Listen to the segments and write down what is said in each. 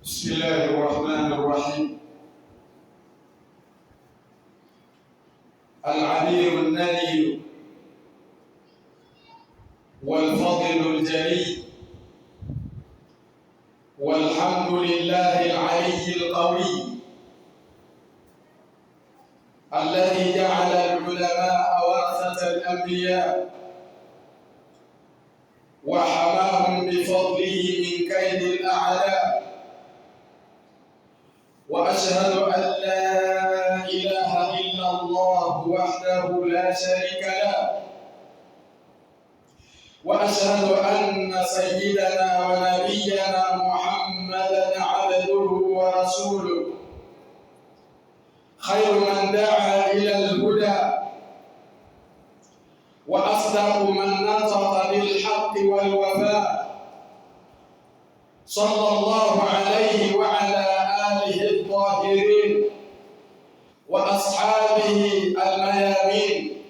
بسم الله الرحمن الرحيم. العلي النبي والفضل الجليل، والحمد لله العلي القوي الذي جعل العلماء ورثة الأنبياء وحماهم بفضله من كيد الأعداء. وأشهد أن لا إله إلا الله وحده لا شريك له، وأشهد أن سيدنا ونبينا محمدا عبده ورسوله، خير من دعا إلى الهدى وأصدق من نطق بالحق والوفاء، صلى الله عليه وعلى آله الطاهرين وأصحابه الميامين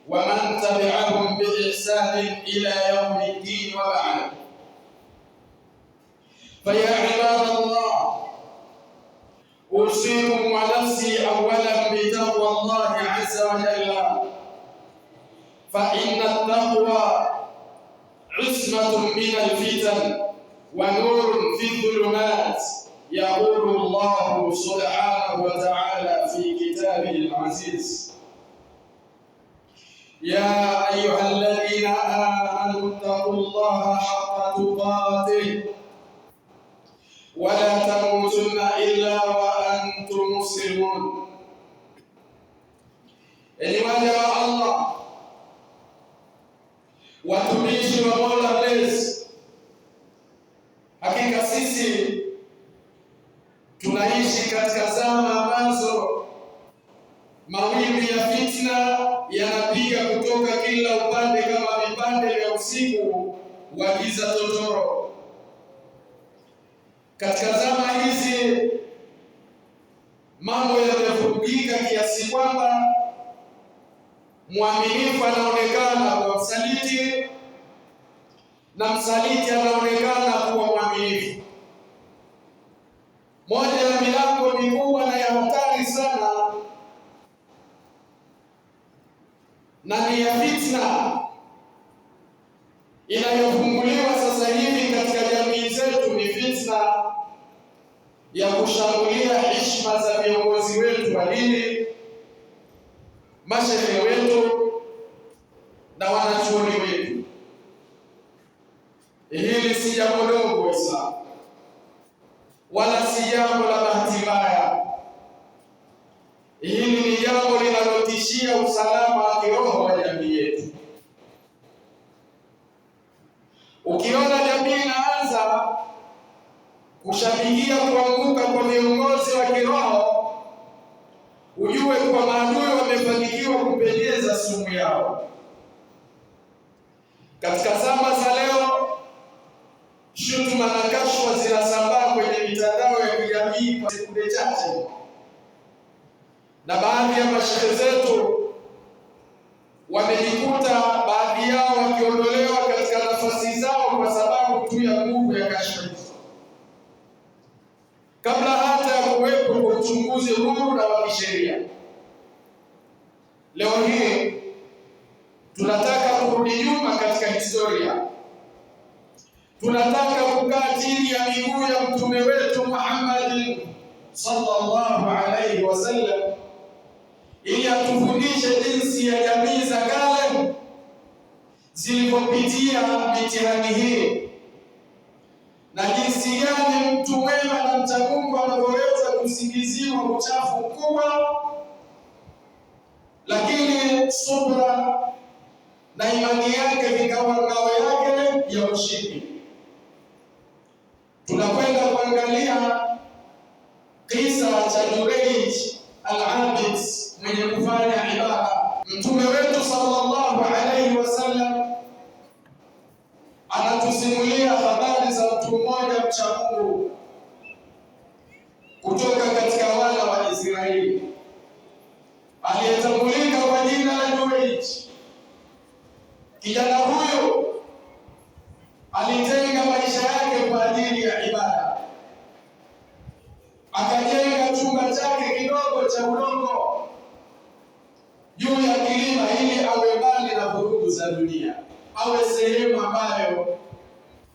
ومن تبعهم بإحسان إلى يوم الدين، وبعد. فيا عباد الله، أوصيكم ونفسي أولا بتقوى الله عز وجل، فإن التقوى عصمة من الفتن ونور في الظلمات، يقول الله سبحانه وتعالى في كتابه العزيز: يا أيها الذين آمنوا اتقوا الله حق تقاته ولا تموتن إلا وأنتم مسلمون. Enyi waja wa Allah, watumishi wa Mola Mlezi, hakika sisi tunaishi katika zama ambazo mawimbi ya fitna yanapiga kutoka kila upande kama vipande vya usiku wa giza totoro. Katika zama hizi mambo yamevurugika kiasi kwamba mwaminifu anaonekana kuwa msaliti na msaliti anaonekana kuwa mwaminifu. Moja ya milango mikubwa na ya hatari sana na ni ya fitna inayofunguliwa sasa hivi katika jamii zetu ni fitna ya kushambulia heshima za viongozi wetu wa dini, mashehe wetu na wanachuoni wetu. Hili si jambo dogo Waislamu, wala si jambo la bahati mbaya. Hili ni jambo linalotishia usalama wa kiroho wa jamii yetu. Ukiona jamii inaanza kushabikia kuanguka kwa viongozi wa kiroho, ujue kwa maadui wamefanikiwa kupenyeza sumu yao. Katika zama za leo, shutuma na kashfa zinasambaa kwenye mitandao ya kijamii kwa sekunde chache, na baadhi ya mashehe zetu wamejikuta baadhi yao wakiondolewa katika nafasi zao kwa sababu tu ya nguvu ya kashfa hizo, kabla hata ya kuwepo kwa uchunguzi huru na wa kisheria. Leo hii tunataka kurudi nyuma katika historia. Tunataka kukaa chini ya miguu ya mtume wetu Muhammad sallallahu alaihi wasallam ili atufundishe jinsi ya jamii za kale zilivyopitia mitihani hii na jinsi gani mtu mwema na mcha Mungu anavyoweza kusingiziwa uchafu mkubwa, lakini subra na imani yake vikawa ngao yake ya ushindi. Tunakwenda kuangalia kisa cha Jurayj al-Abid, mwenye kufanya ibada. Mtume wetu sallallahu alayhi wasallam anatusimulia habari za mtu mmoja mcha Mungu kutoka katika wana wa Israeli aliyetambulika kwa jina la Jurayj. Kijana huyu alitenga maisha yake kwa ajili ya ibada. awe sehemu ambayo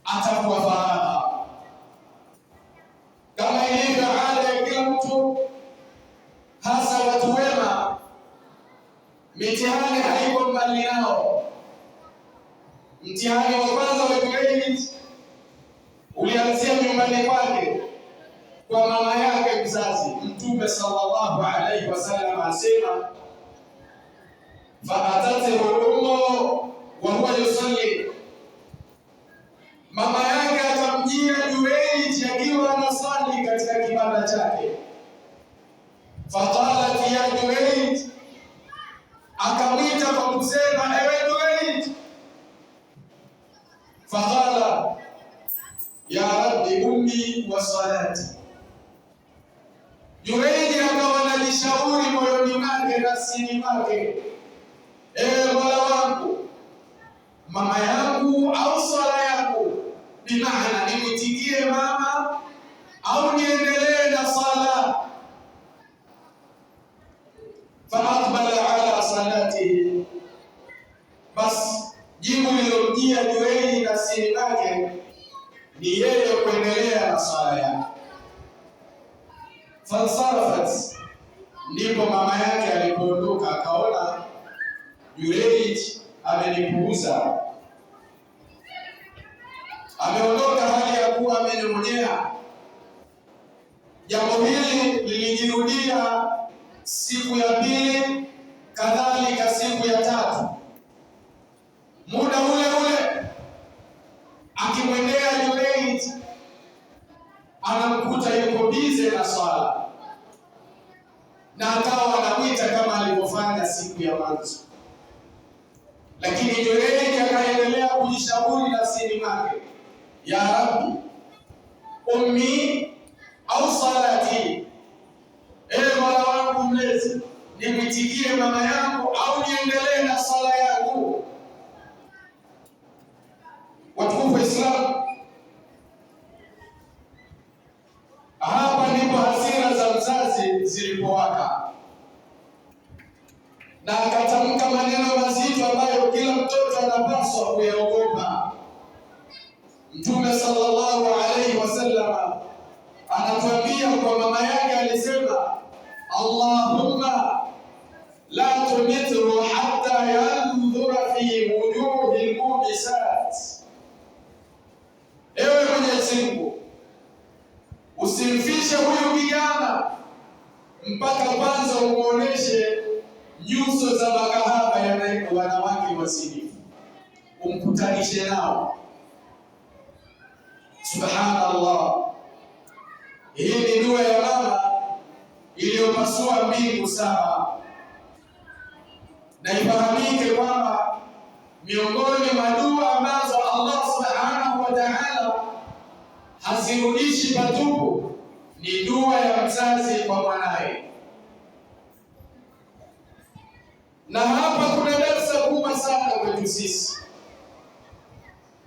atakuwa faragha. Kama ilivyo ada ya kila mtu, hasa watu wema, mitihani haiko mbali nao. Mtihani wa kwanza wa grade ulianzia nyumbani kwake, kwa mama yake mzazi. Mtume sallallahu alaihi wasallam asema, fa'atatihu ummu wa huwa yusalli, mama yake akamjia Jureij akiwa anasali katika kibanda chake. Faqalat ya Jureij, akamwita kwa kusema, ewe Jureij. Faqala ya rabbi ummi wa salati. Jureij akawa anajishauri moyoni mwake, nafsini mwake, ewe Mola wangu, mama yangu au swala yangu, bimaana nimitikie mama au niendelee na sala. Faaqbala ala salatihi, bas jibu lilomjia Jureij nafsini mwake ni yeye kuendelea na sala yake. Fansarafat, ndipo mama yake alipoondoka, akaona Jureij amenipuuza, ameondoka hali ya kuwa amenyong'onyea. Jambo hili lilijirudia siku ya pili, kadhalika siku ya tatu. Muda ule ule akimwendea Jureij, anamkuta yuko bize na swala, na akawa anamwita kama alivyofanya siku ya mwanzo. Lakini Jureij akaendelea kujishauri nafsini mwake, ya rabbi ummi au salati, ewe Mola wangu mlezi, nimwitikie mama yangu au niendelee na sala yangu. Watukufu wa Islam, hapa ndipo hasira za mzazi zilipowaka, na akatamka maneno mazito ambayo kila mtoto anapaswa kuyaogopa. Mtume sallallahu alaihi wasallam anatuambia kwa mama yake alisema, Allahumma la tumithu hatta yandhura fi wujuhi al-mubisat, ewe Mwenyezi Mungu, usimfishe huyu kijana mpaka kwanza umuoneshe nyuso za makahaba ya wanawake wasinifu, umkutanishe nao. Subhanallah, hii ni dua ya mama iliyopasua mbingu saba. Na ifahamike kwamba miongoni mwa dua ambazo Allah subhanahu wa ta'ala hazirudishi patupu ni dua ya mzazi kwa mwanae. Na hapa kuna darsa kubwa sana kwetu sisi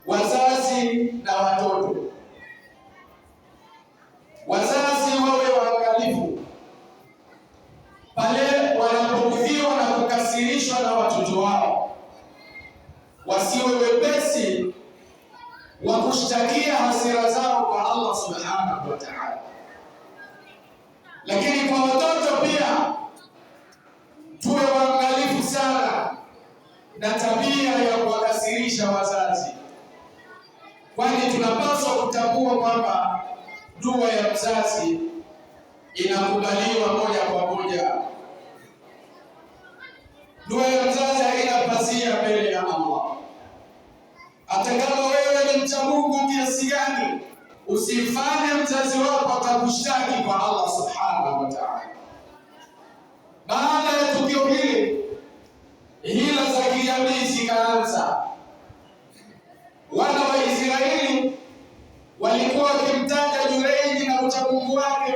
wazazi na watoto. Wazazi wawe waangalifu pale wanapoudhiwa na kukasirishwa na watoto wao, wasiwe wepesi wa kushtakia hasira zao kwa Allah subhanahu wa ta'ala. Lakini kwa watoto pia tuwe waangalifu sana na tabia ya kuwakasirisha wazazi, kwani tunapaswa kutambua kwamba dua ya mzazi inakubaliwa moja kwa moja. Dua ya mzazi haina pazia mbele ya Allah. Hata kama wewe ni mcha Mungu kiasi gani, usifanye mzazi wako akakushtaki kwa Allah subhanahu wa ta'ala. Baada ya tukio hili, hila za kijamii zikaanza. Wana wa Israeli walikuwa wakimtaja Jureij na uchamungu wake,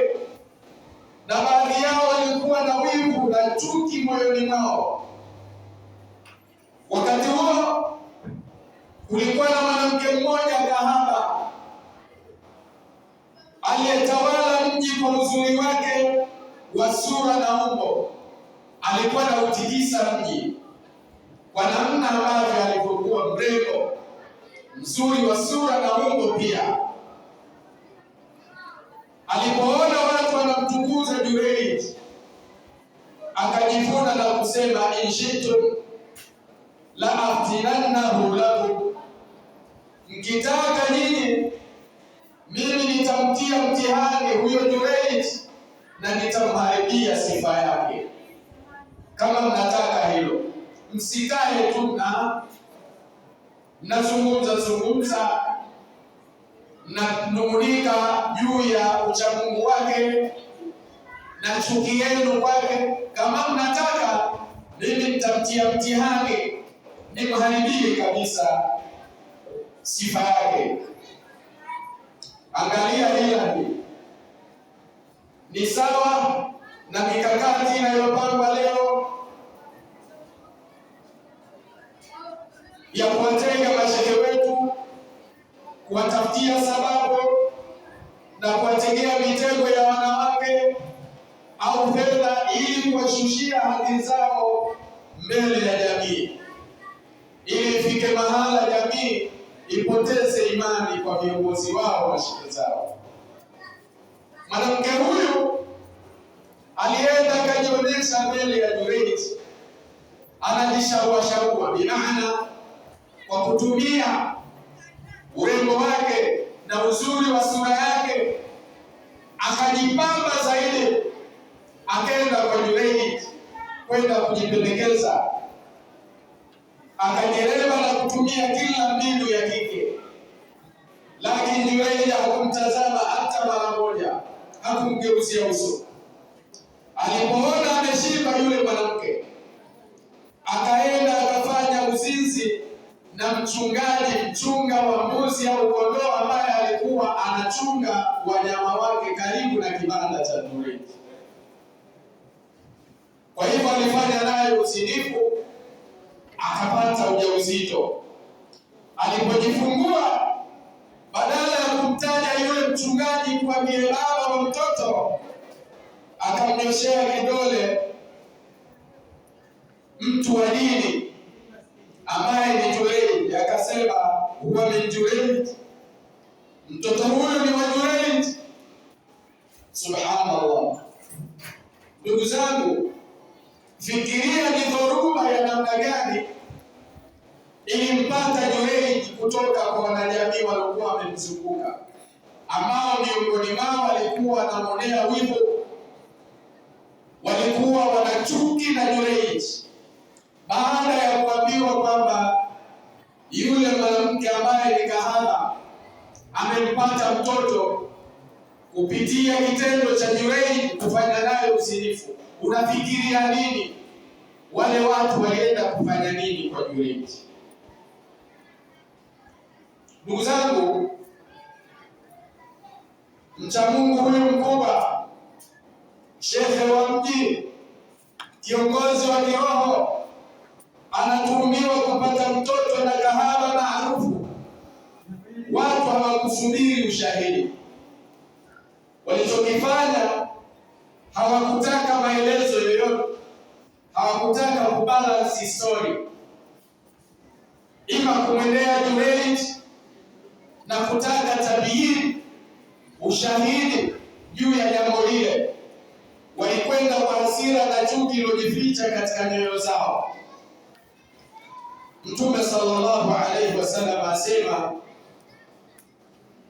na baadhi yao walikuwa na wivu na chuki moyoni mwao. Wakati huo kulikuwa na mwanamke mmoja kahaba aliyetawala mji kwa uzuri wake wa sura na umbo. Alikuwa na utikisa mji. kwa namna ambavyo alivyokuwa mrembo, mzuri wa sura na umbo pia. Alipoona watu wanamtukuza Jurayj, akajivuna na kusema, in shi'tum la aftinannahu lakum, mkitaka nyinyi mimi nitamtia mtihani huyo Jurayj na nitamharibia sifa yake. Kama mnataka hilo, msikae tu na mnazungumza na nung'unika juu ya uchamungu wake na chuki yenu kwake. Kama mnataka mimi nitamtia mtihani nimharibie kabisa sifa yake. Angalia hili ni sawa na mikakati inayopangwa leo ya kuwatenga mashehe wetu, kuwatafutia sababu na kuwategea mitego ya wanawake au fedha ili kuwashushia haki zao mbele ya jamii, ili ifike mahala jamii ipoteze imani kwa viongozi wao na shehe zao. Mwanamke huyu alienda akajionyesha mbele ya Jurayj, anajishaua bimaana kwa kutumia urembo wake na uzuri wa sura yake, akajipamba zaidi, akaenda kwa Jurayj kwenda kujipendekeza, akajereba na kutumia kila mbinu ya kike, lakini Jurayj hakumtazama hata mara moja, hakumgeuzia uso. Alipoona ameshiba yule mwanamke, akaenda akafanya uzinzi na mchunga wa mbuzi au kondoo ambaye alikuwa anachunga wanyama wake karibu na kibanda cha Jurayj. Kwa hivyo alifanya naye uzinifu, akapata ujauzito. Alipojifungua, badala ya kumtaja yule mchungaji kwa ndiye baba wa mtoto, akamnyoshea kidole mtu wa dini ambaye ni Jurayj, akasema huwa min Jurayj, mtoto huyu ni wa Jurayj. Subhanallah. Ndugu zangu, fikiria ni dhoruba ya namna gani ilimpata Jurayj kutoka kwa wanajamii waliokuwa wamemzunguka, ambao miongoni mwao walikuwa wanamwonea wivu, walikuwa wanachuki na Jurayj, baada ya kuambiwa kwamba yule mwanamke ambaye ni kahaba amempata mtoto kupitia kitendo cha Jurayj kufanya naye uzinifu. Unafikiria nini? Wale watu walienda kufanya nini kwa Jurayj? Ndugu zangu, mcha Mungu huyu mkubwa, shekhe wa mji, kiongozi wa kiroho, anatuhumiwa kupata mtoto na kahaba maarufu. Watu hawakusubiri ushahidi, walichokifanya hawakutaka maelezo yoyote, hawakutaka kubalance story, ima kumwendea Jurayj na kutaka tabiini ushahidi juu ya jambo lile. Walikwenda kwa hasira na chuki iliyojificha katika nyoyo zao. Mtume sallallahu alayhi wasallam asema,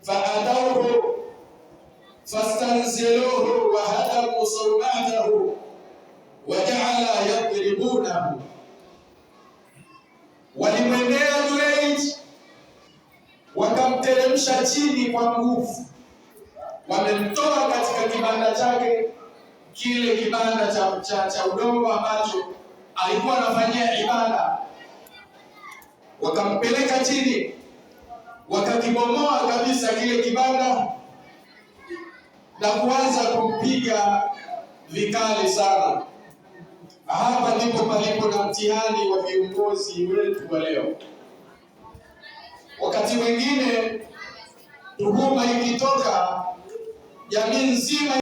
fa'adawhu fastanziluhu wa hadamu sawmatahu wa ja'ala yadribunahu. Walimwendea Jurayj, wakamteremsha chini kwa nguvu, wamemtoa katika kibanda chake, kile kibanda cha udongo ambacho alikuwa anafanyia ibada, wakampeleka chini, wakakibomoa kabisa kile kibanda na kuanza kumpiga vikali sana. Hapa ndipo palipo na mtihani wa viongozi wetu wa leo. Wakati wengine tuhuma ikitoka, jamii nzima